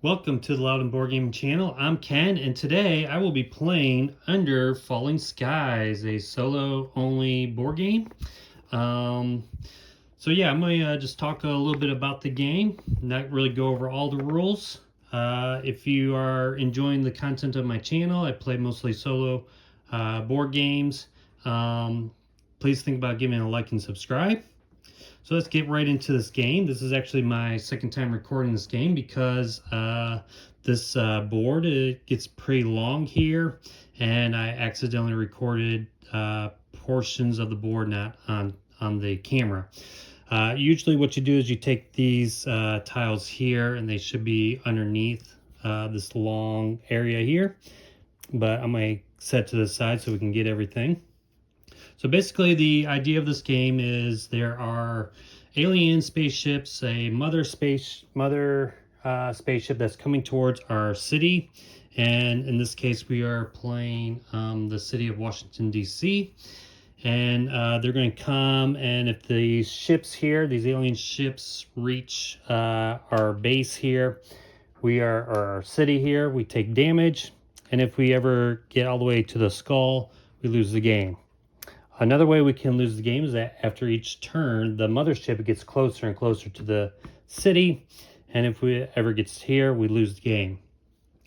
Welcome to the Loudon Board Gaming channel. I'm Ken, and today I will be playing Under Falling Skies, a solo-only board game. So yeah, I'm going to just talk a little bit about the game, not really go over all the rules. If you are enjoying the content of my channel, I play mostly solo board games. Please think about giving a like and subscribe. So let's get right into this game. This is actually my second time recording this game because this board, it gets pretty long here, and I accidentally recorded portions of the board not on the camera. Usually what you do is you take these tiles here, and they should be underneath this long area here, but I'm going to set to the side so we can get everything. So basically the idea of this game is there are alien spaceships, a mother spaceship that's coming towards our city. And in this case, we are playing the city of Washington, D.C. And they're going to come, and if these ships here, these alien ships reach our base here, or our city here, we take damage. And if we ever get all the way to the skull, we lose the game. Another way we can lose the game is that after each turn, the mothership gets closer and closer to the city. And if we ever gets here, we lose the game.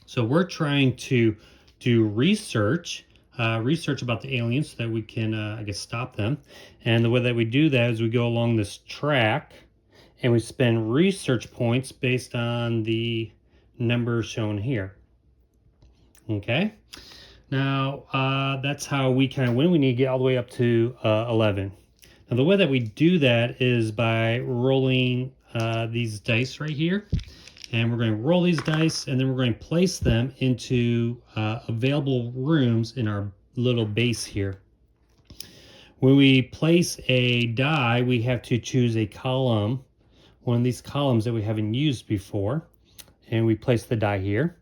So we're trying to do research about the aliens so that we can, I guess, stop them. And the way that we do that is we go along this track and we spend research points based on the number shown here. Okay. Now, that's how we kind of win. We need to get all the way up to 11. Now, the way that we do that is by rolling these dice right here. And we're going to roll these dice, and then we're going to place them into available rooms in our little base here. When we place a die, we have to choose a column, one of these columns that we haven't used before. And we place the die here.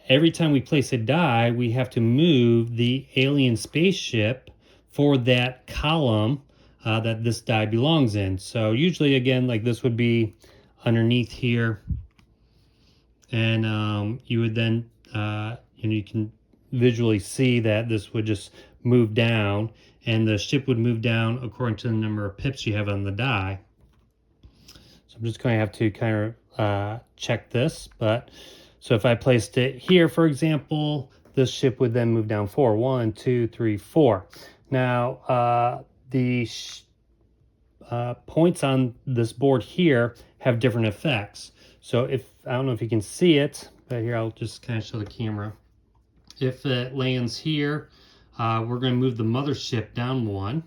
Every time we place a die, we have to move the alien spaceship for that column that this die belongs in. So usually, again, like this would be underneath here. And you would then, you can visually see that this would just move down, and the ship would move down according to the number of pips you have on the die. So I'm just going to have to kind of check this, so if I placed it here, for example, this ship would then move down 4. 1, 2, 3, 4. Now, the points on this board here have different effects. So I don't know if you can see it, but here I'll just kind of show the camera. If it lands here, we're going to move the mothership down 1.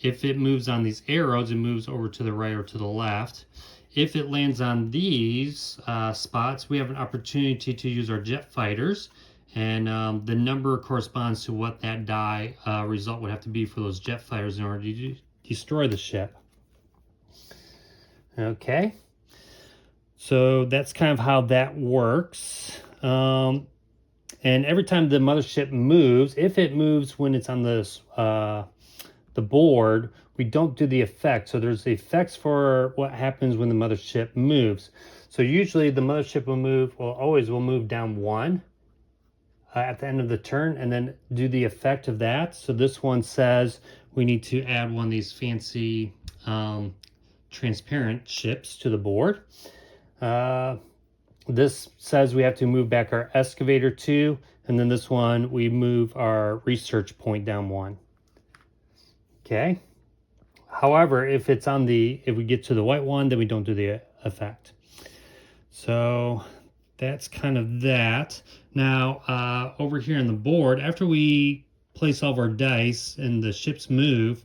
If it moves on these arrows, it moves over to the right or to the left. If it lands on these spots, we have an opportunity to use our jet fighters, and the number corresponds to what that die result would have to be for those jet fighters in order to destroy the ship. Okay, so that's kind of how that works. And every time the mothership moves, if it moves when it's on this the board, we don't do the effect. So there's the effects for what happens when the mothership moves. So usually the mothership will move down 1 at the end of the turn, and then do the effect of that. So this one says we need to add one of these fancy transparent ships to the board. This says we have to move back our excavator 2, and then this one we move our research point down 1. Okay. However, if we get to the white one, then we don't do the effect. So that's kind of that. Now, over here on the board, after we place all of our dice and the ships move,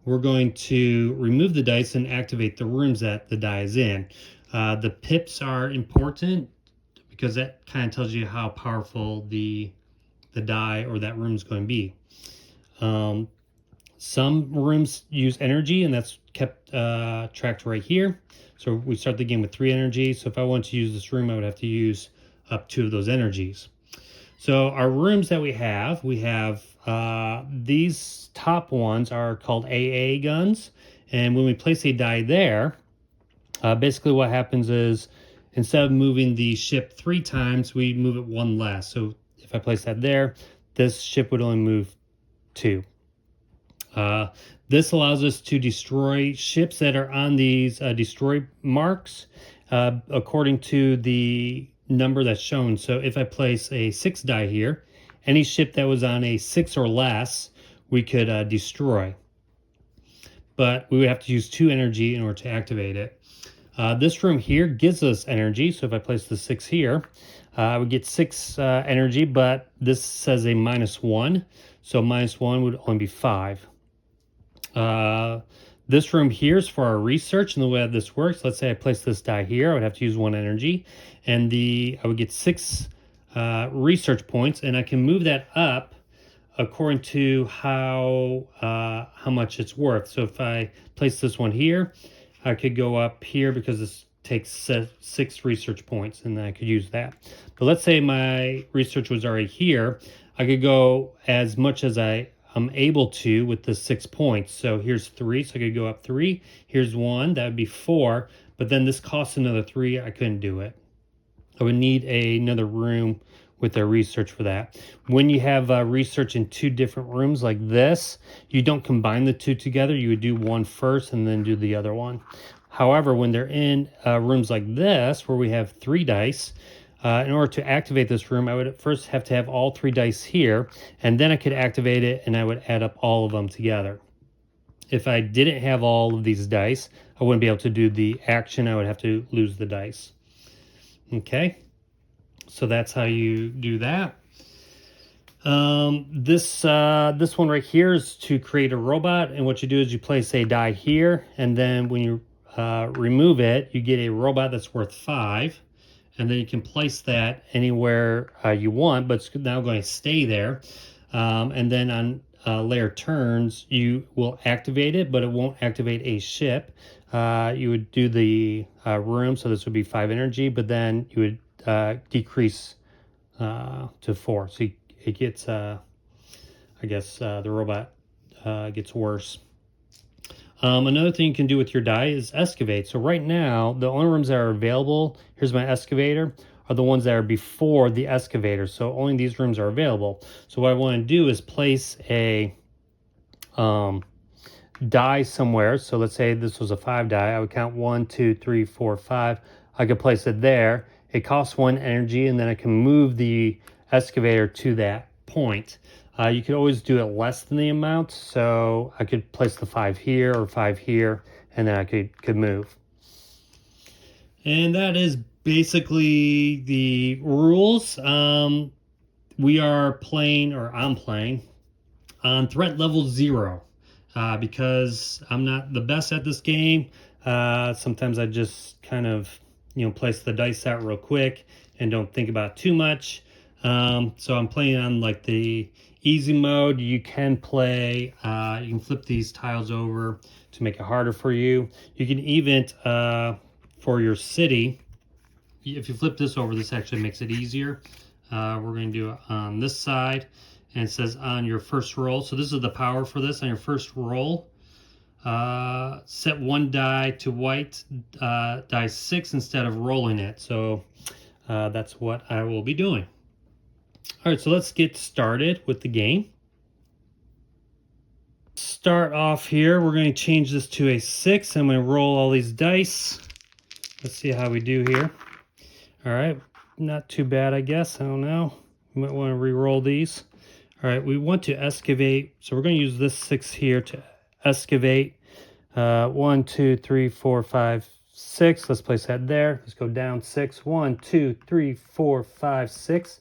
we're going to remove the dice and activate the rooms that the die is in. The pips are important because that kind of tells you how powerful the die or that room is going to be. Some rooms use energy, and that's kept tracked right here. So we start the game with 3 energy. So if I want to use this room, I would have to use up 2 of those energies. So our rooms that we have these top ones are called AA guns. And when we place a die there, basically what happens is instead of moving the ship 3 times, we move it 1 less. So if I place that there, this ship would only move 2. This allows us to destroy ships that are on these destroy marks according to the number that's shown. So if I place a 6 die here, any ship that was on a 6 or less, we could destroy. But we would have to use 2 energy in order to activate it. This room here gives us energy. So if I place the 6 here, I would get 6 energy, but this says a -1. So -1 would only be 5. This room here is for our research, and the way that this works, let's say I place this die here, I would have to use 1 energy, and I would get 6 research points, and I can move that up according to how much it's worth. So if I place this one here, I could go up here because this takes 6 research points, and then I could use that. But let's say my research was already here, I could go as much as I'm able to with the 6 points. So here's 3, so I could go up 3. Here's 1, that would be 4. But then this costs another 3. I couldn't do it. I would need another room with their research for that. When you have research in 2 different rooms like this, you don't combine the 2 together. You would do one first and then do the other one. However, when they're in rooms like this, where we have 3 dice, in order to activate this room, I would first have to have all 3 dice here, and then I could activate it, and I would add up all of them together. If I didn't have all of these dice, I wouldn't be able to do the action. I would have to lose the dice. Okay, so that's how you do that. This one right here is to create a robot, and what you do is you place a die here, and then when you remove it, you get a robot that's worth 5. And then you can place that anywhere you want, but it's now going to stay there. And then on layer turns, you will activate it, but it won't activate a ship. You would do the room, so this would be 5 energy, but then you would decrease to 4. So it gets, I guess, the robot gets worse. Another thing you can do with your die is excavate. So right now, the only rooms that are available, here's my excavator, are the ones that are before the excavator. So only these rooms are available. So what I want to do is place a die somewhere. So let's say this was a 5 die. I would count 1, 2, 3, 4, 5. I could place it there. It costs 1 energy, and then I can move the excavator to that point. You could always do it less than the amount, so I could place the 5 here or 5 here, and then I could move. And that is basically the rules. We are playing, or I'm playing, on threat level 0 because I'm not the best at this game. Sometimes I just kind of, place the dice out real quick and don't think about it too much. So I'm playing on like the easy mode. You can play, you can flip these tiles over to make it harder for you. You can even, for your city, if you flip this over, this actually makes it easier. We're going to do it on this side, and it says on your first roll. So this is the power for this. On your first roll, set 1 die to white, die 6 instead of rolling it. So that's what I will be doing. All right, so let's get started with the game. Start off here, we're going to change this to a 6. I'm going to roll all these dice. Let's see how we do here. All right, not too bad, I guess. I don't know. You might want to re-roll these. All right, we want to excavate. So we're going to use this 6 here to excavate. 1, 2, 3, 4, 5, 6. Let's place that there. Let's go down 6. 1, 2, 3, 4, 5, 6.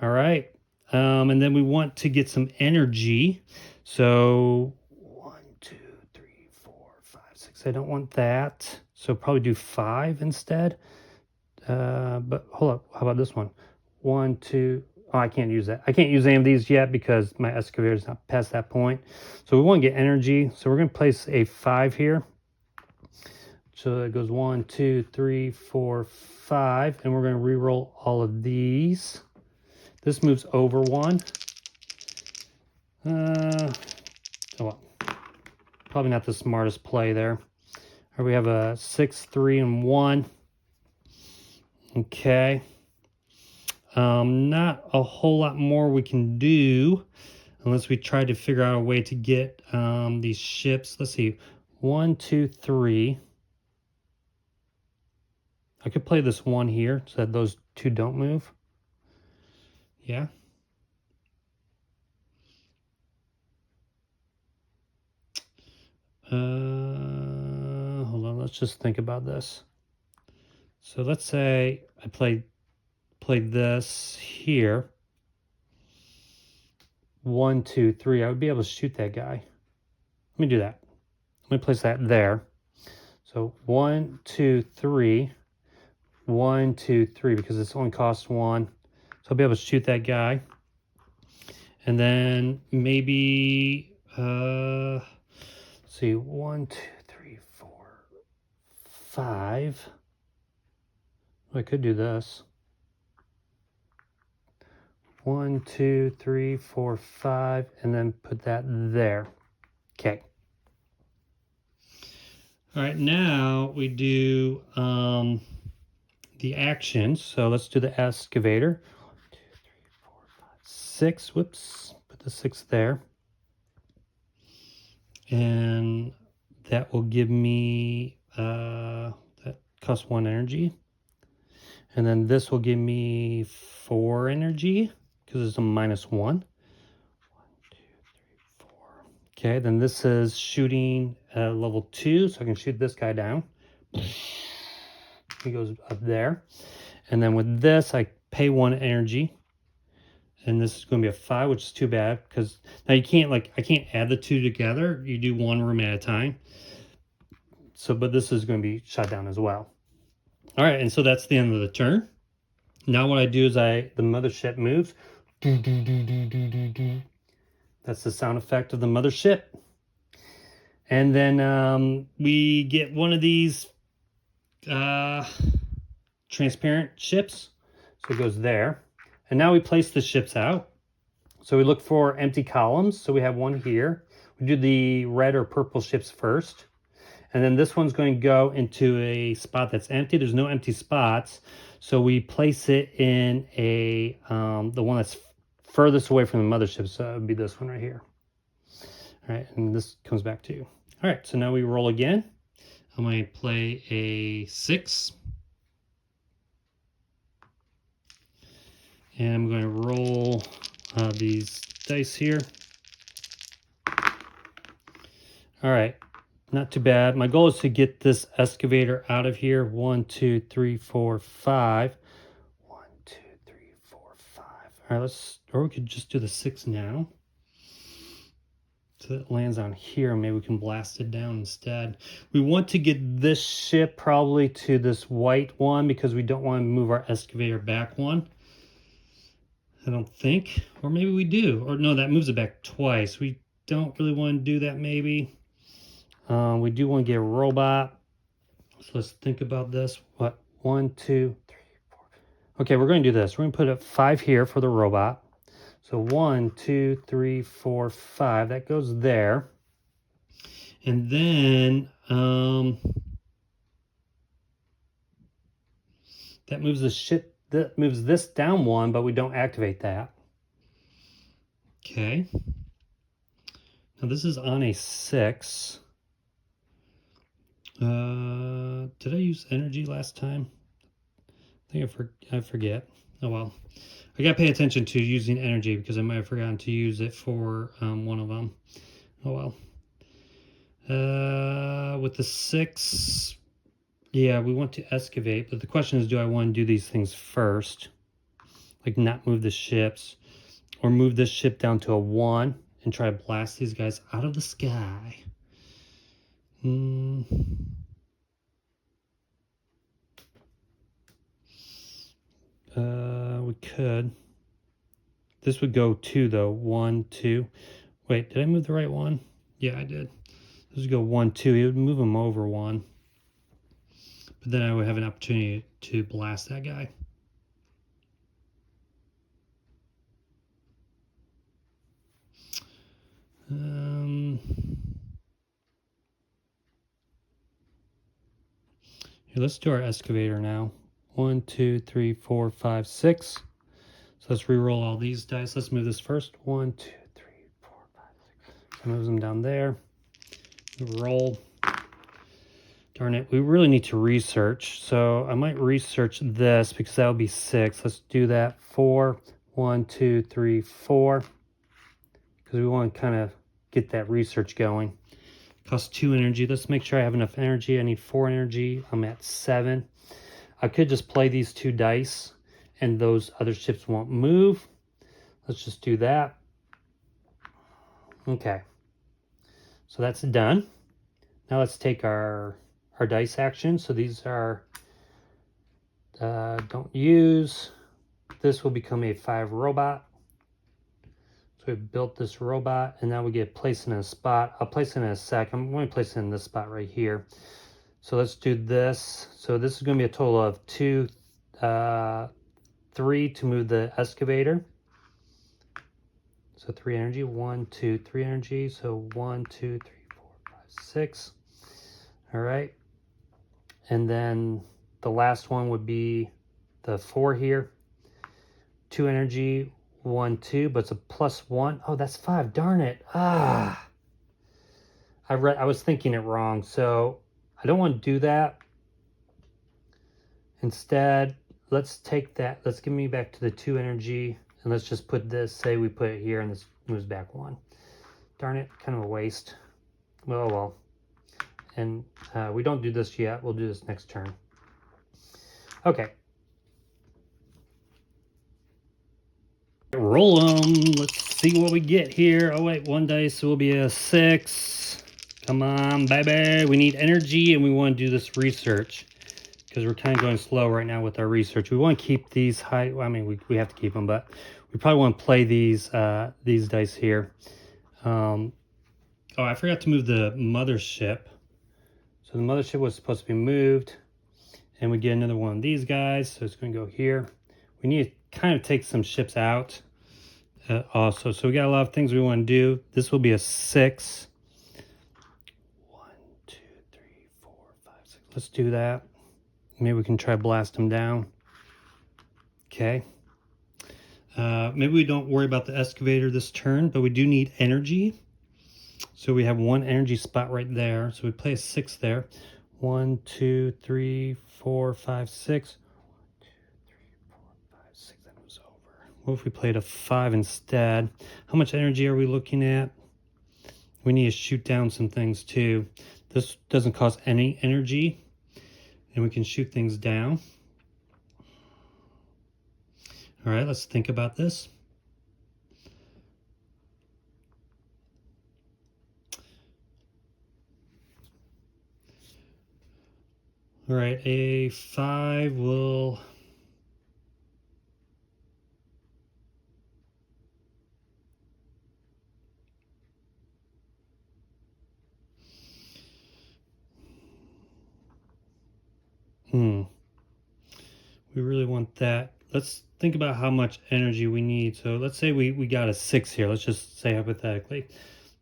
All right, and then we want to get some energy. So 1, 2, 3, 4, 5, 6. I don't want that. So probably do 5 instead. But hold up, how about this one? 1, 2. Oh, I can't use that. I can't use any of these yet because my excavator is not past that point. So we want to get energy. So we're going to place a 5 here. So that goes 1, 2, 3, 4, 5. And we're going to re-roll all of these. This moves over 1. Well, probably not the smartest play there. Or we have a 6, 3, and 1. Okay. Not a whole lot more we can do unless we try to figure out a way to get these ships. Let's see. 1, 2, 3. I could play this one here so that those two don't move. Yeah. Hold on. Let's just think about this. So let's say I played this here. 1, 2, 3. I would be able to shoot that guy. Let me do that. Let me place that there. So 1, 2, 3. 1, 2, 3, because this only costs 1. So I'll be able to shoot that guy. And then maybe let's see, 1, 2, 3, 4, 5. I could do this. 1, 2, 3, 4, 5, and then put that there. Okay. All right, now we do the actions. So let's do the excavator. 1, 2, 3, 4, 5, 6. Whoops. Put the 6 there. And that will give me that costs 1 energy. And then this will give me 4 energy because it's a -1. 1, 2, 3, 4. Okay, then this is shooting level 2, so I can shoot this guy down. He goes up there. And then with this, I pay 1 energy. And this is going to be a 5, which is too bad because now you can't, like, I can't add the two together. You do 1 room at a time. So, but this is going to be shut down as well. All right, and so that's the end of the turn. Now what I do is the mothership moves. Do, do, do, do, do, do, do. That's the sound effect of the mothership. And then we get one of these transparent ships. So it goes there. And now we place the ships out. So we look for empty columns. So we have one here. We do the red or purple ships first. And then this one's going to go into a spot that's empty. There's no empty spots. So we place it in a the one that's furthest away from the mothership. So it would be this one right here. All right, and this comes back to you. All right, so now we roll again. I'm going to play a 6. And I'm going to roll these dice here. All right. Not too bad. My goal is to get this excavator out of here. 1, 2, 3, 4, 5. 1, 2, 3, 4, 5. All right, or we could just do the 6 now. So it lands on here. Maybe we can blast it down instead. We want to get this ship probably to this white one because we don't want to move our excavator back one. I don't think. Or maybe we do. Or no, that moves it back twice. We don't really want to do that maybe. We do want to get a robot. So let's think about this. What? 1, 2, 3, 4. Okay, we're going to do this. We're going to put a 5 here for the robot. So 1, 2, 3, 4, 5. That goes there. And then that moves the ship. That moves this down 1, but we don't activate that. Okay. Now this is on a 6. Did I use energy last time? I think I forget. Oh well. I gotta pay attention to using energy because I might have forgotten to use it for one of them. Oh well. With the 6, yeah, we want to excavate, but the question is, do I want to do these things first? Like not move the ships, or move this ship down to a 1 and try to blast these guys out of the sky. We could. This would go 2 though. 1, 2. Wait, did I move the right one? Yeah, I did. This would go 1, 2. It would move them over 1. But then I would have an opportunity to blast that guy. Here, let's do our excavator now. 1, 2, 3, 4, 5, 6. So let's re-roll all these dice. Let's move this first. 1, 2, 3, 4, 5, 6. So moves them down there. Roll. Darn it, we really need to research. So I might research this because that would be 6. Let's do that. 4, 1, 2, 3, 4. Because we want to kind of get that research going. Costs 2 energy. Let's make sure I have enough energy. I need 4 energy. I'm at 7. I could just play these 2 dice and those other ships won't move. Let's just do that. Okay. So that's done. Now let's take our dice action. So these are don't use. This will become a 5 robot. So we've built this robot and now we get placed in a spot. I'll place it in a sec. I'm going to place it in this spot right here. So let's do this. So this is going to be a total of 2, 3 to move the excavator. So 3 energy. 1, 2, 3 energy. So 1, 2, 3, 4, 5, 6. All right. And then the last one would be the 4 here. 2 energy, 1, 2, but it's a +1. Oh, that's 5. Darn it. I was thinking it wrong. So I don't want to do that. Instead, let's take that. Let's give me back to the 2 energy. And let's just put this, say we put it here and this moves back 1. Darn it, kind of a waste. Well. And we don't do this yet. We'll do this next turn. Okay. Roll them. Let's see what we get here. Oh, wait. 1 dice will be a 6. Come on, baby. We need energy, and we want to do this research because we're kind of going slow right now with our research. We want to keep these high. Well, I mean, we have to keep them, but we probably want to play these dice here. Oh, I forgot to move the mothership. So the mothership was supposed to be moved, and we get another one of these guys. So it's going to go here. We need to kind of take some ships out also. So we got a lot of things we want to do. This will be a 6. 1, 2, 3, 4, 5, 6. Let's do that. Maybe we can try blast them down. Okay. Maybe we don't worry about the excavator this turn, but we do need energy. So we have 1 energy spot right there. So we play a 6 there. 1, 2, 3, 4, 5, 6. 1, 2, 3, 4, 5, 6. That moves over. What if we played a 5 instead? How much energy are we looking at? We need to shoot down some things too. This doesn't cost any energy, and we can shoot things down. All right, let's think about this. All right, a 5 will... We really want that. Let's think about how much energy we need. So let's say we got a 6 here. Let's just say hypothetically.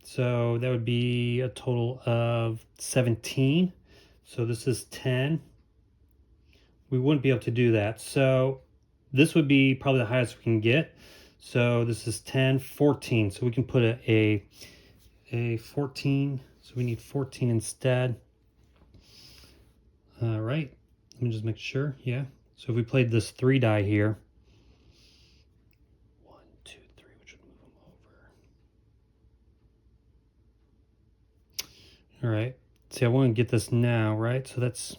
So that would be a total of 17. So this is 10. We wouldn't be able to do that. So this would be probably the highest we can get. So this is 10, 14. So we can put a 14. So we need 14 instead. All right. Let me just make sure. Yeah. So if we played this 3 die here. 1, 2, 3, which would move them over. All right. See, I want to get this now, right? So that's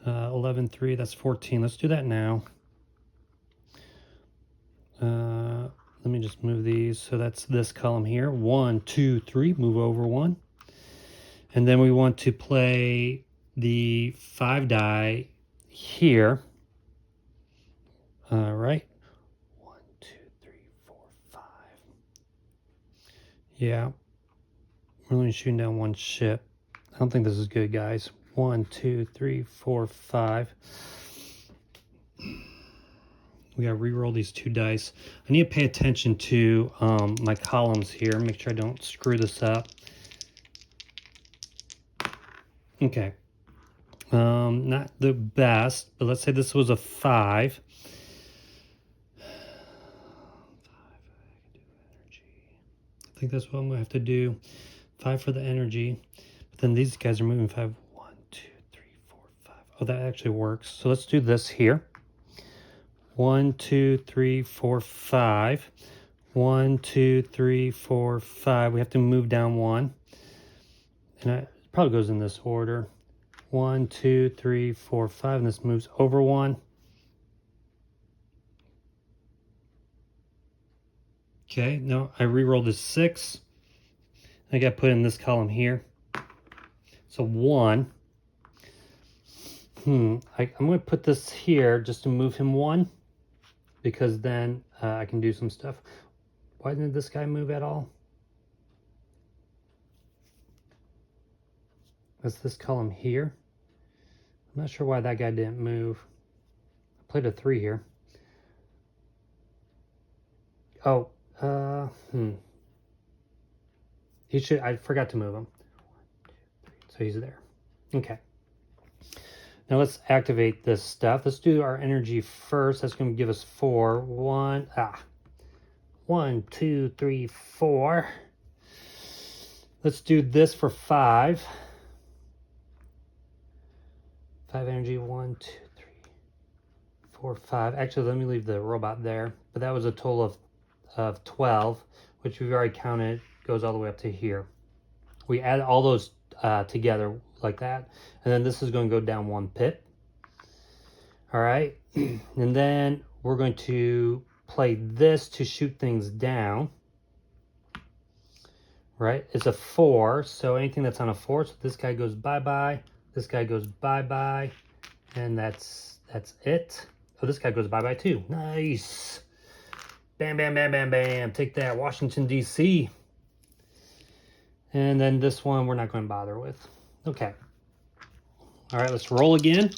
11, 3. That's 14. Let's do that now. Let me just move these. So that's this column here. 1, 2, 3. Move over 1. And then we want to play the 5 die here. All right. 1, 2, 3, 4, 5. Yeah. We're only shooting down 1 ship. I don't think this is good, guys. 1, 2, 3, 4, 5. We gotta re-roll these 2 dice. I need to pay attention to my columns here. Make sure I don't screw this up. Okay. Not the best, but let's say this was a 5. I think that's what I'm gonna have to do. 5 for the energy. But then these guys are moving 5. 1, 2, 3, 4, 5. Oh, that actually works. So let's do this here. 1, 2, 3, 4, 5. 1, 2, 3, 4, 5. We have to move down 1. And it probably goes in this order. 1, 2, 3, 4, 5. And this moves over 1. Okay, now I re-rolled a 6. I got to put in this column here. So 1. I'm going to put this here just to move him 1, because then I can do some stuff. Why didn't this guy move at all? That's this column here. I'm not sure why that guy didn't move. I played a 3 here. Oh, he should. I forgot to move him. 1, 2, 3. So he's there. Okay. Now let's activate this stuff. Let's do our energy first. That's going to give us 4. 1, 2, 3, 4. Let's do this for 5. 5 energy. 1, 2, 3, 4, 5. Actually, let me leave the robot there. But that was a total of 12, which we've already counted. Goes all the way up to here. We add all those together like that, and then this is going to go down 1 pip. All right, and then we're going to play this to shoot things down. Right, it's a 4, so anything that's on a 4, so this guy goes bye-bye, this guy goes bye-bye, and that's it. Oh, this guy goes bye-bye too. Nice. Bam, bam, bam, bam, bam. Take that, Washington, D.C. And then this one we're not going to bother with. Okay. All right, let's roll again.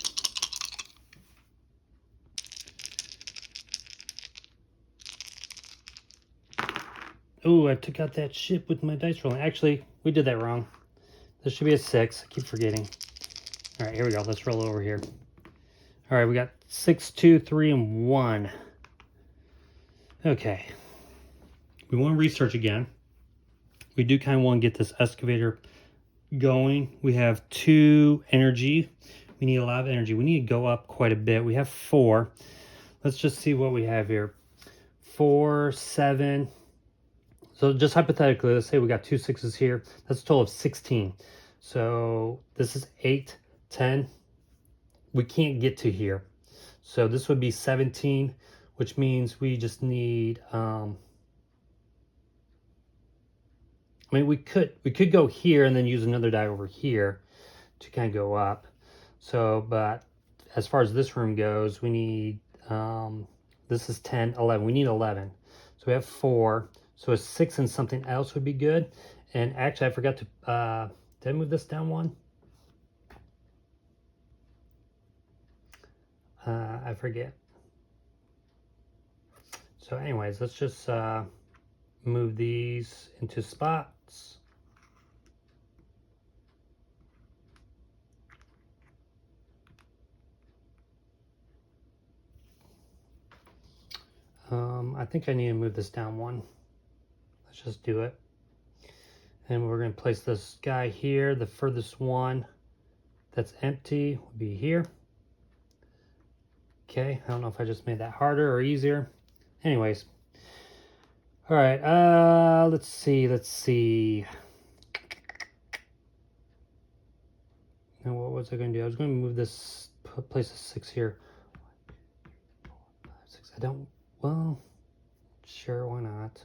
Oh, I took out that ship with my dice rolling. Actually, we did that wrong. This should be a 6. I keep forgetting. All right, here we go. Let's roll over here. All right, we got 6, 2, 3, and 1. Okay. We want to research again. We do kind of want to get this excavator going. We have 2 energy. We need a lot of energy. We need to go up quite a bit. We have 4. Let's just see what we have here. 4, 7. So just hypothetically, let's say we got 2 6s here. That's a total of 16. So this is 8, 10. We can't get to here. So this would be 17, which means we just need, I mean, we could go here and then use another die over here to kind of go up. So, but as far as this room goes, we need, this is 10, 11. We need 11. So we have 4. So a 6 and something else would be good. And actually, I forgot to, did I move this down 1? I forget. So anyways, let's just move these into spots. I think I need to move this down 1. Let's just do it. And we're going to place this guy here. The furthest one that's empty will be here. Okay, I don't know if I just made that harder or easier. Anyways. All right, let's see. Now what was I going to do? I was going to move this, place a 6 here. 1, 2, 3, 4, 5, 6. I don't, well, sure, why not?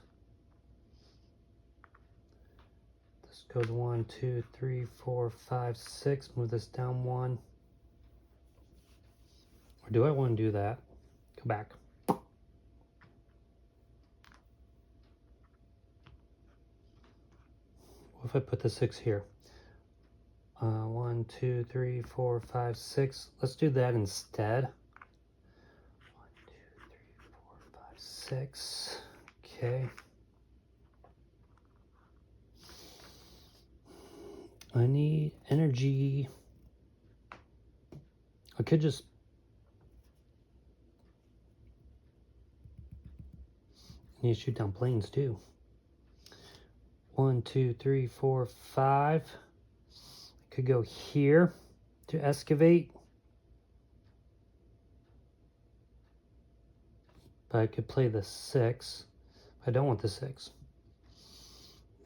This goes 1, 2, 3, 4, 5, 6. Move this down 1. Or do I want to do that? Go back. What if I put the 6 here? 1, 2, 3, 4, 5, 6. Let's do that instead. 1, 2, 3, 4, 5, 6. Okay. I need energy. I could just... I need to shoot down planes too. 1, 2, 3, 4, 5. I could go here to excavate. But I could play the 6. I don't want the 6.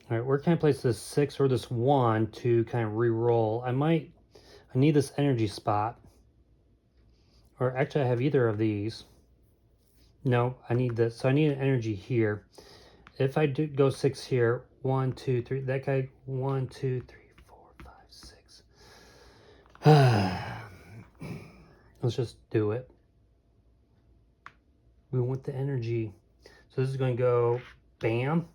All right, where can I place this 6 or this 1 to kind of re-roll? I need this energy spot. Or actually, I have either of these. No, I need this. So I need an energy here. If I do go 6 here, 1, 2, 3. That guy, 1, 2, 3, 4, 5, 6. Let's just do it. We want the energy. So this is going to go bam,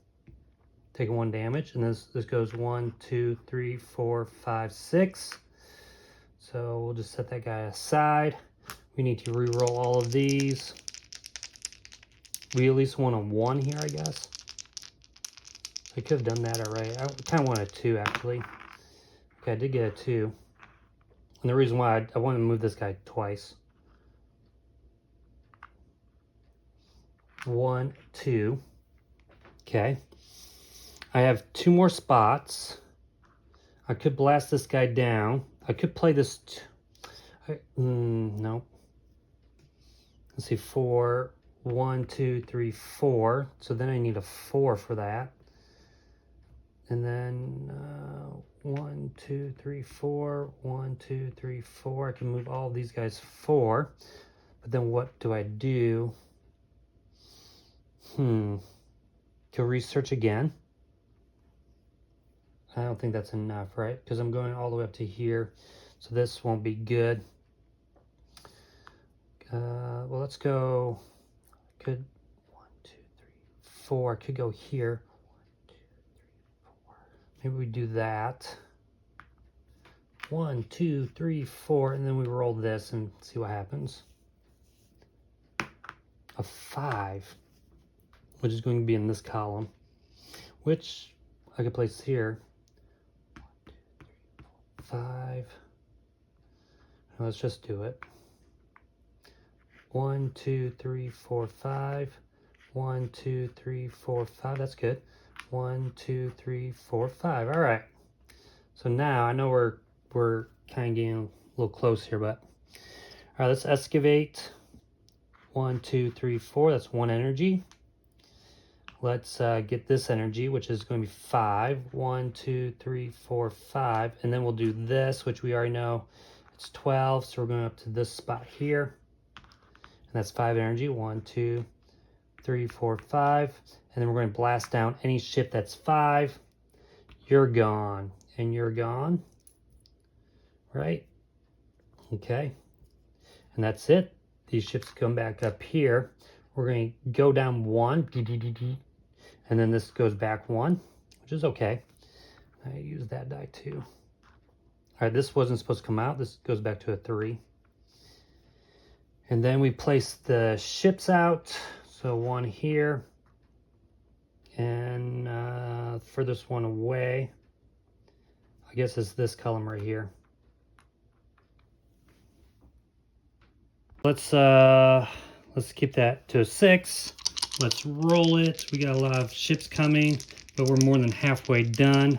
taking 1 damage, and this goes 1, 2, 3, 4, 5, 6. So we'll just set that guy aside. We need to re-roll all of these. We at least want a 1 here, I guess. I could have done that already. I kind of want a 2 actually. Okay, I did get a 2. And the reason why I want to move this guy twice. 1, 2. Okay. I have 2 more spots. I could blast this guy down. I could play this. No. Let's see, 4. 1, 2, 3, 4. So then I need a 4 for that. And then 1, 2, 3, 4. 1, 2, 3, 4. I can move all of these guys 4. But then what do I do? Go research again. I don't think that's enough, right? Because I'm going all the way up to here. So this won't be good. Well, let's go. I could 1, 2, 3, 4. I could go here. 1, 2, 3, 4. Maybe we do that. 1, 2, 3, 4, and then we roll this and see what happens. A 5, which is going to be in this column, which I could place here. 1, 2, 3, 4, 5. Let's just do it. 1, 2, 3, 4, 5. 1, 2, 3, 4, 5. That's good. 1, 2, 3, 4, 5. All right. So now I know we're kind of getting a little close here, but all right. Let's excavate. 1, 2, 3, 4. That's 1 energy. Let's get this energy, which is going to be 5. 1, 2, 3, 4, 5. And then we'll do this, which we already know it's 12. So we're going up to this spot here. And that's 5 energy. 1, 2, 3, 4, 5. And then we're going to blast down any ship that's 5. You're gone. And you're gone. Right? Okay. And that's it. These ships come back up here. We're going to go down 1. And then this goes back 1, which is okay. I use that die too. All right, this wasn't supposed to come out. This goes back to a 3. And then we place the ships out. So 1 here. And furthest one away, I guess it's this column right here. Let's keep that to a 6. Let's roll it. We got a lot of ships coming, but we're more than halfway done.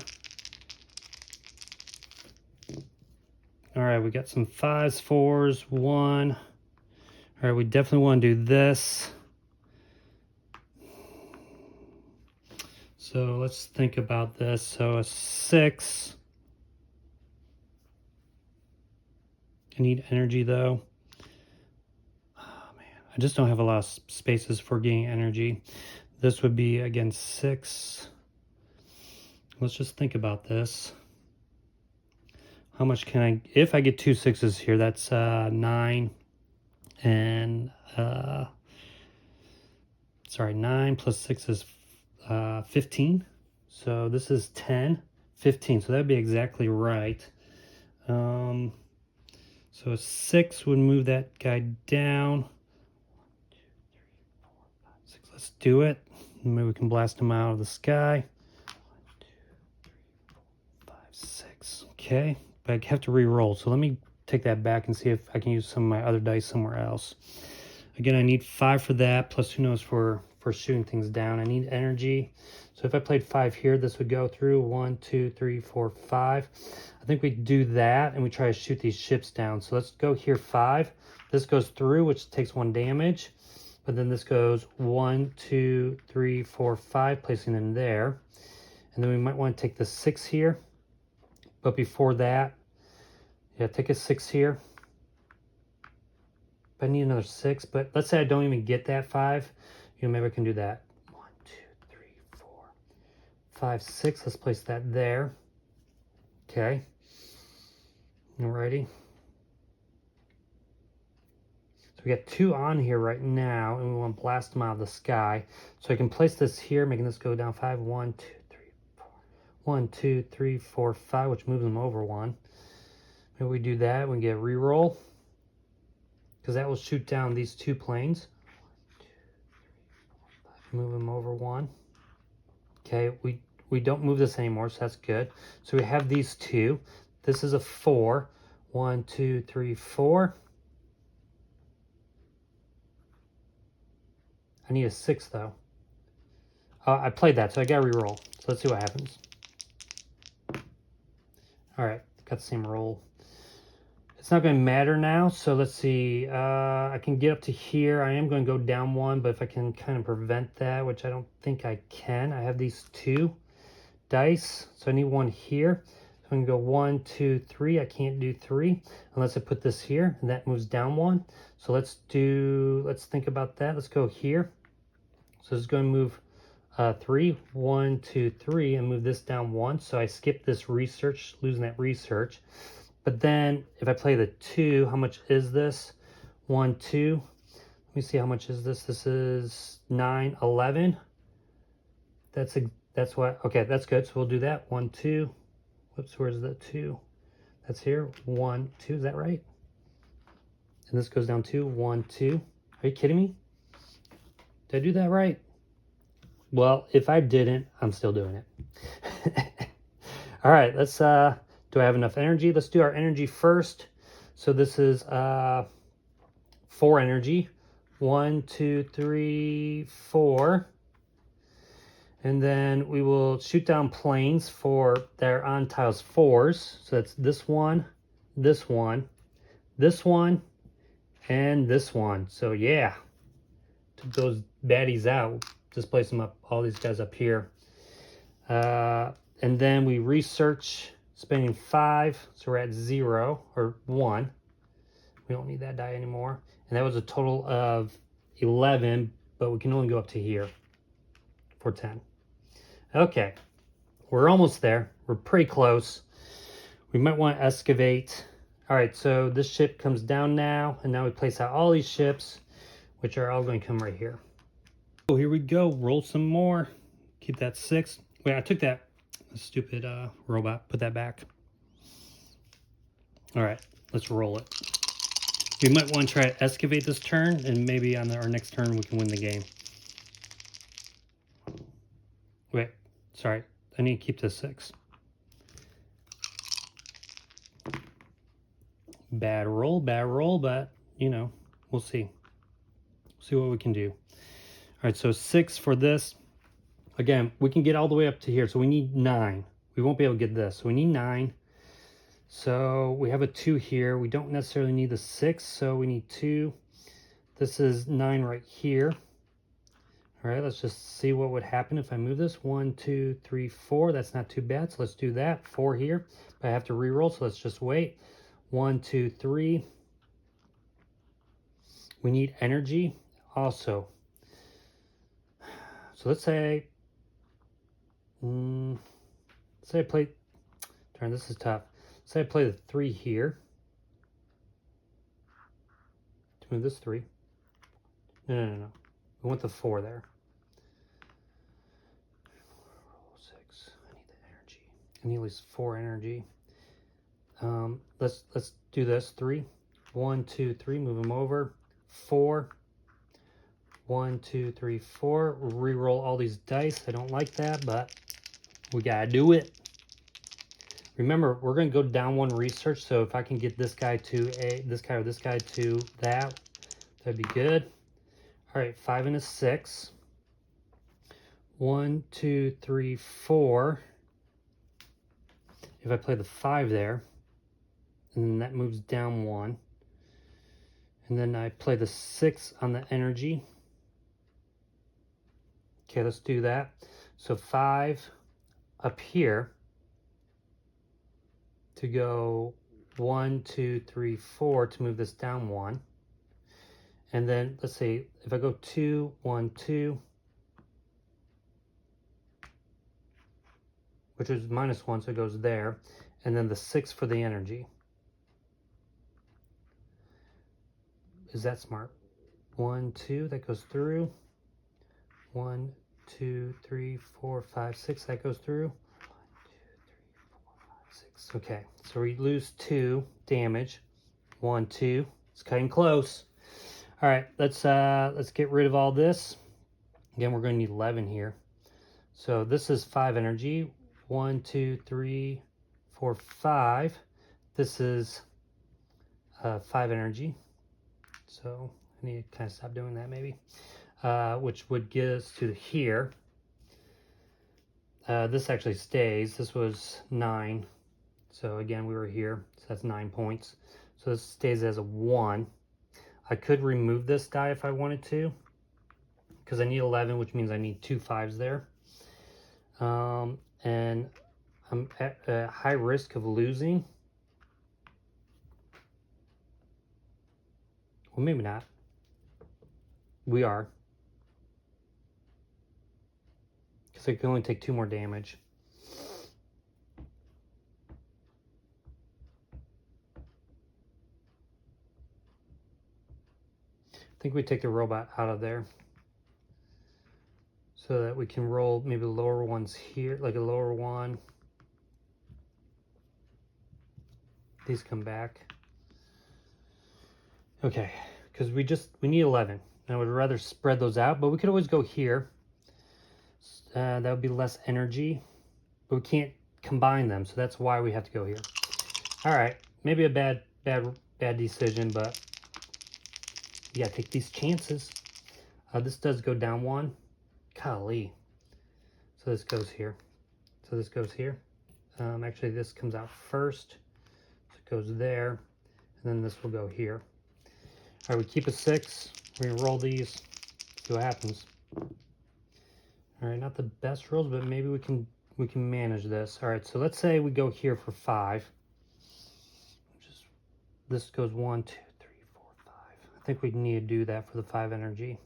All right, we got some 5s, 4s, 1. All right, we definitely want to do this. So let's think about this. So a 6. I need energy though. I just don't have a lot of spaces for getting energy. This would be, again, 6. Let's just think about this. How much can I... If I get 2 6s here, that's 9. And... sorry, 9 plus 6 is 15. So this is 10, 15. So that would be exactly right. So a 6 would move that guy down. Let's do it. Maybe we can blast him out of the sky. 1, 2, 3, 4, 5, 6. Okay, but I have to re-roll. So let me take that back and see if I can use some of my other dice somewhere else. Again, I need 5 for that, plus who knows for shooting things down. I need energy. So if I played 5 here, this would go through 1, 2, 3, 4, 5. I think we do that and we try to shoot these ships down. So let's go here 5. This goes through, which takes 1 damage. But then this goes 1, 2, 3, 4, 5, placing them there. And then we might want to take the 6 here. But before that, yeah, take a 6 here. I need another 6, but let's say I don't even get that 5. You know, maybe I can do that. 1, 2, 3, 4, 5, 6. Let's place that there. Okay. Alrighty. So we got 2 on here right now, and we want to blast them out of the sky. So I can place this here, making this go down 5. 1, 2, 3, 4. 1, 2, 3, 4, 5, which moves them over 1. Maybe we do that. We get a reroll, because that will shoot down these 2 planes. 1, 2, 3, 4, 5. Move them over 1. Okay, we don't move this anymore, so that's good. So we have these 2. This is a 4. 1, 2, 3, 4. I need a 6 though. I played that, so I got to reroll. So let's see what happens. All right, got the same roll. It's not going to matter now, so let's see. I can get up to here. I am going to go down 1, but if I can kind of prevent that, which I don't think I can. I have these 2 dice, so I need 1 here. So I can go 1, 2, 3. I can't do 3 unless I put this here, and that moves down 1. So let's think about that. Let's go here. So it's going to move 3, 1, 2, 3, and move this down 1. So I skip this research, losing that research. But then if I play the 2, how much is this? 1, 2. Let me see, how much is this? This is 9, 11. That's what, okay, that's good. So we'll do that. 1, 2. Whoops, where's the 2? That's here. 1, 2, is that right? And this goes down 2, 1, 2. Are you kidding me? Did I do that right? Well, if I didn't, I'm still doing it. All right, let's, do I have enough energy? Let's do our energy first. So this is 4 energy. 1, 2, 3, 4. And then we will shoot down planes that are on tiles 4s. So that's this one, this one, this one, and this one. So yeah, took those baddies out. Just place them up, all these guys up here. And then we research, spending 5, so we're at 0 or 1. We don't need that die anymore. And that was a total of 11, but we can only go up to here for 10. Okay, we're almost there. We're pretty close. We might want to excavate. All right, so this ship comes down now, and now we place out all these ships, which are all going to come right here. Oh, here we go. Roll some more. Keep that 6. Wait, I took that stupid robot. Put that back. All right, let's roll it. We might want to try to excavate this turn, and maybe on our next turn we can win the game. Wait, sorry. I need to keep this 6. Bad roll, but, you know, we'll see. See what we can do. All right, so 6 for this. Again, we can get all the way up to here, so we need 9. We won't be able to get this, so we need 9. So we have a 2 here. We don't necessarily need the 6, so we need 2. This is 9 right here. All right, let's just see what would happen if I move this. 1, 2, 3, 4. That's not too bad, so let's do that. 4 here, but I have to re-roll, so let's just wait. 1, 2, 3. We need energy also. So let's say I play, darn, this is tough. Say I play the 3 here. To move this 3. No. We want the 4 there. 6. I need the energy. I need at least 4 energy. Let's do this. 3. 1, 2, 3. Move them over. 4. 1, 2, 3, 4. Reroll all these dice. I don't like that, but we gotta do it. Remember, we're going to go down one research, so if I can get this guy to this guy or this guy to that, that'd be good. All right, 5 and a 6. 1, 2, 3, 4. If I play the 5 there, and then that moves down 1. And then I play the 6 on the energy. Okay, let's do that. So 5 up here to go 1, 2, 3, 4 to move this down 1. And then let's say if I go 2, 1, 2, which is -1, so it goes there. And then the 6 for the energy. Is that smart? 1, 2, that goes through. 1, 2, 3, 4, 5, 6, that goes through. 1, 2, 3, 4, 5, 6. Okay, so we lose 2 damage. 1, 2. It's cutting close. All right, let's get rid of all this. Again, we're going to need 11 here. So this is 5 energy. 1, 2, 3, 4, 5. This is 5 energy. So I need to kind of stop doing that maybe. Which would get us to here. This actually stays. This was 9. So again, we were here. So that's 9 points. So this stays as a 1. I could remove this guy if I wanted to, because I need 11, which means I need 2 5s there. And I'm at a high risk of losing. Well, maybe not. We are. Because I can only take 2 more damage. I think we take the robot out of there, so that we can roll maybe the lower ones here, like a lower 1. These come back. Okay, because we need 11. I would rather spread those out, but we could always go here. That would be less energy, but we can't combine them, so that's why we have to go here. All right, maybe a bad decision, but you gotta take these chances. This does go down 1. Golly. So this goes here. So this goes here. Actually, this comes out first. So it goes there, and then this will go here. All right, we keep a 6. We're gonna roll these, see what happens. All right, not the best rolls, but maybe we can manage this. All right, so let's say we go here for 5. This goes 1, 2, 3, 4, 5. I think we need to do that for the 5 energy.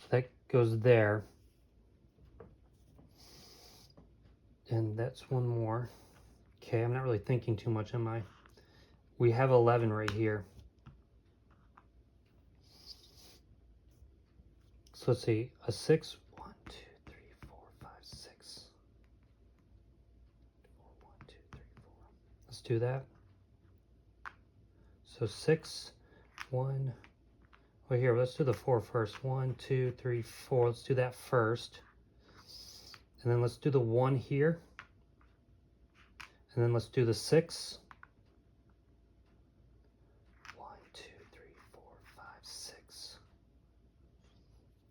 So that goes there. And that's 1 more. Okay, I'm not really thinking too much, am I? We have 11 right here. So let's see, a 6. 1, 2, 3, 4, 5, 6. 4, 1, 2, 3, 4. Let's do that. So 6, 1. Well, here, let's do the 4 first. 1, 2, 3, 4. Let's do that first. And then let's do the 1 here. And then let's do the 6. 1, 2, 3, 4, 5, 6.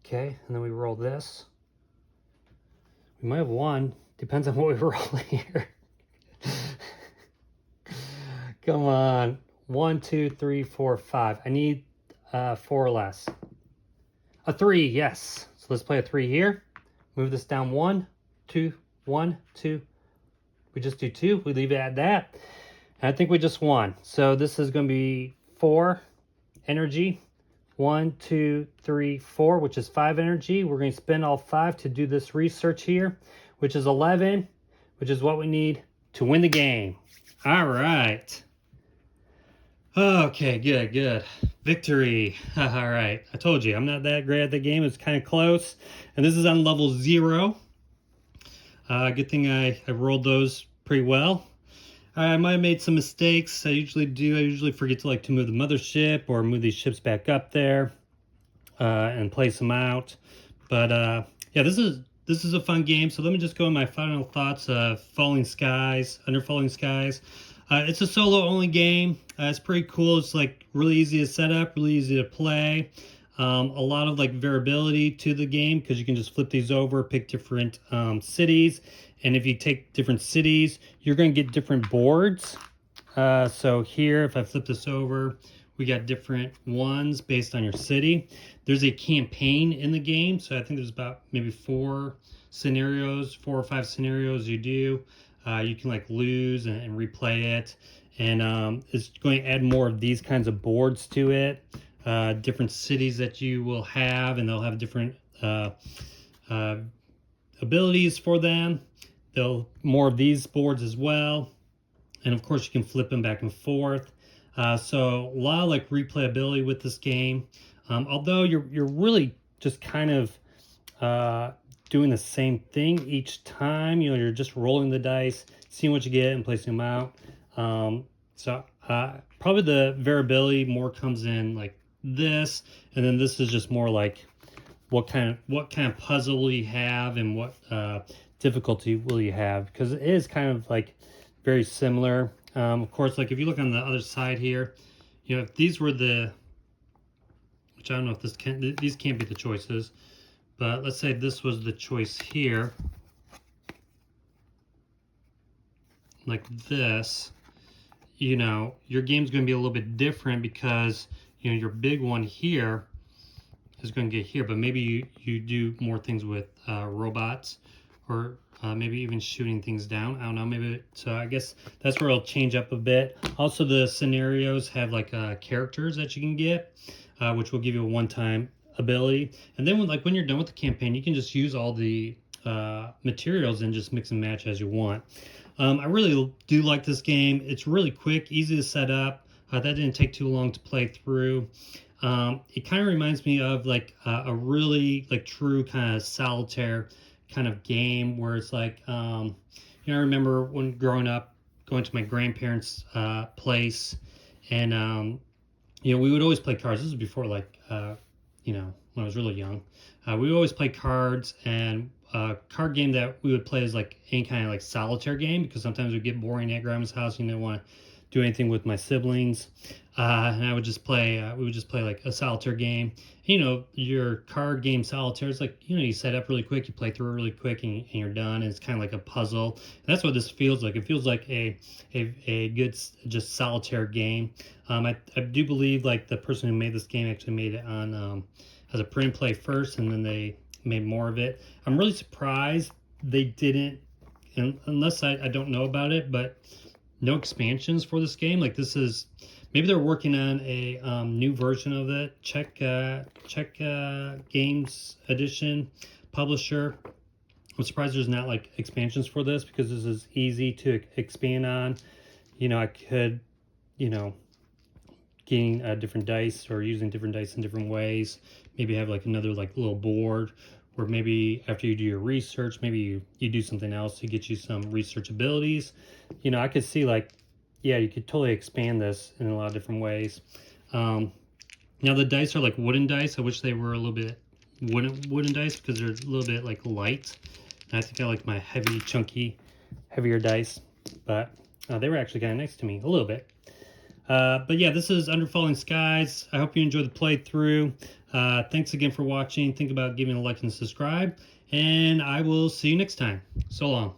Okay, and then we roll this. We might have 1. Depends on what we roll here. Come on. 1, 2, 3, 4, 5. I need 4 or less. A 3, yes. So let's play a 3 here. Move this down 1, 2, 1, 2. We just do 2. We leave it at that. And I think we just won. So this is going to be 4 energy. 1, 2, 3, 4, which is 5 energy. We're going to spend all 5 to do this research here, which is 11, which is what we need to win the game. All right. Okay, good. Victory. All right. I told you, I'm not that great at the game. It's kind of close. And this is on level 0. Good thing I rolled those pretty well. I might have made some mistakes. I usually do. I usually forget to move the mothership or move these ships back up there and place them out. But yeah, this is this is a fun game. So let me just go in my final thoughts of Falling Skies, Under Falling Skies. It's a solo only game. It's pretty cool. It's like really easy to set up, really easy to play. A lot of like variability to the game because you can just flip these over, pick different cities. And if you take different cities, you're going to get different boards. So here, if I flip this over, we got different ones based on your city. There's a campaign in the game. So I think there's about maybe 4 or 5 scenarios you do. You can like lose and replay it. And it's going to add more of these kinds of boards to it. Different cities that you will have, and they'll have different abilities for them. They'll more of these boards as well. And of course you can flip them back and forth. So a lot of like replayability with this game. Although you're really just kind of doing the same thing each time. You know, you're just rolling the dice, seeing what you get and placing them out. So probably the variability more comes in like this, and then this is just more like what kind of puzzle will you have and what difficulty will you have, because it is kind of like very similar. Of course, like if you look on the other side here, you know, if these were the, which I don't know if these can't be the choices, but let's say this was the choice here, like this, you know, your game's going to be a little bit different because, you know, your big one here is going to get here, but maybe you do more things with robots, or maybe even shooting things down. I don't know, maybe. So I guess that's where it'll change up a bit. Also, the scenarios have like characters that you can get, which will give you a one-time ability. And then when you're done with the campaign, you can just use all the materials and just mix and match as you want. I really do like this game. It's really quick, easy to set up. That didn't take too long to play through. It kind of reminds me of like a really like true kind of solitaire kind of game where it's like, you know, I remember when growing up, going to my grandparents' place, and you know, we would always play cards. This was before like, you know, when I was really young. We would always play cards, and a card game that we would play is like any kind of like solitaire game, because sometimes it would get boring at grandma's house. You didn't want to do anything with my siblings, and I would just play. We would just play like a solitaire game. You know, your card game solitaire is like, you know, you set up really quick, you play through it really quick, and you're done. And it's kind of like a puzzle. And that's what this feels like. It feels like a good just solitaire game. I do believe like the person who made this game actually made it on as a print and play first, and then they made more of it. I'm really surprised they didn't, unless I don't know about it, but no expansions for this game. Like this is, maybe they're working on a new version of it. Check Games Edition publisher. I'm surprised there's not like expansions for this, because this is easy to expand on. You know, I could, you know, getting different dice or using different dice in different ways. Maybe have like another like little board, or maybe after you do your research, maybe you do something else to get you some research abilities. You know, I could see like, yeah, you could totally expand this in a lot of different ways. Now the dice are like wooden dice. I wish they were a little bit wooden dice, because they're a little bit like light. And I think I like my heavy, chunky, heavier dice, but they were actually kind of nice to me a little bit. But yeah, this is Under Falling Skies. I hope you enjoyed the playthrough. Thanks again for watching. Think about giving a like and subscribe, and I will see you next time. So long.